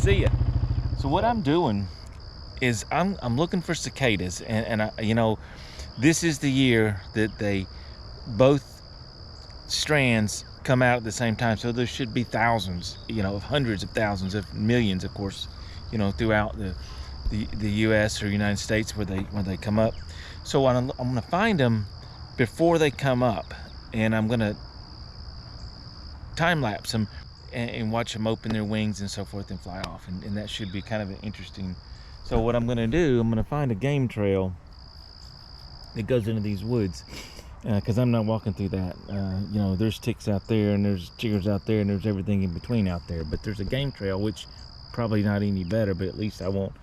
See ya. So what I'm doing is I'm looking for cicadas, and I, you know, this is the year that they both strands come out at the same time, so there should be thousands, you know, of hundreds of thousands of millions, of course, you know, throughout the U.S. or United States where they come up. So I'm gonna find them before they come up, and I'm gonna time lapse them and watch them open their wings and so forth and fly off, and that should be kind of an interesting. So what I'm gonna do, I'm gonna find a game trail that goes into these woods, because I'm not walking through that. You know, there's ticks out there, and there's chiggers out there, and there's everything in between out there, but there's a game trail, which probably not any better, but at least I won't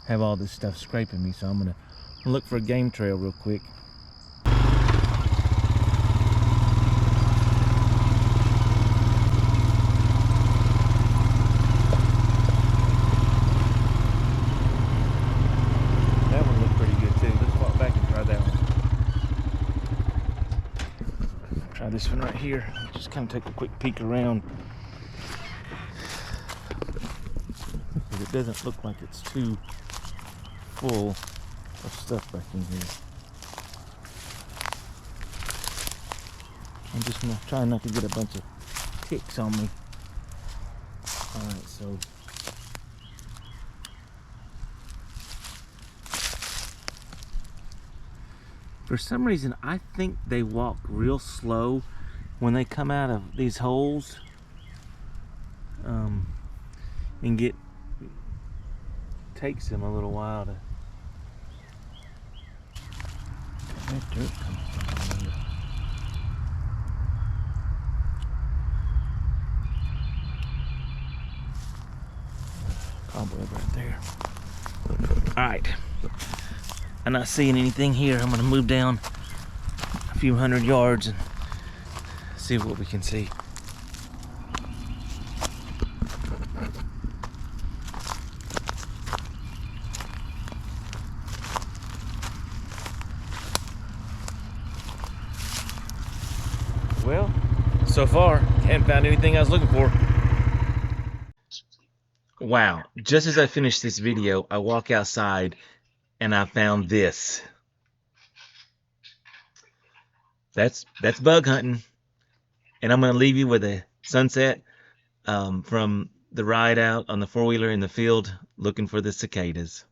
have all this stuff scraping me. So I'm gonna look for a game trail real quick. Try this one right here. Just kind of take a quick peek around. It doesn't look like it's too full of stuff back in here. I'm just gonna try not to get a bunch of ticks on me. Alright, so for some reason, I think they walk real slow when they come out of these holes, and takes them a little while to. That dirt comes from here. Cobweb right there. All right. I'm not seeing anything here. I'm gonna move down a few hundred yards and see what we can see. Well, so far, haven't found anything I was looking for. Wow, just as I finished this video, I walk outside and I found this. That's bug hunting, and I'm gonna leave you with a sunset from the ride out on the four-wheeler in the field looking for the cicadas.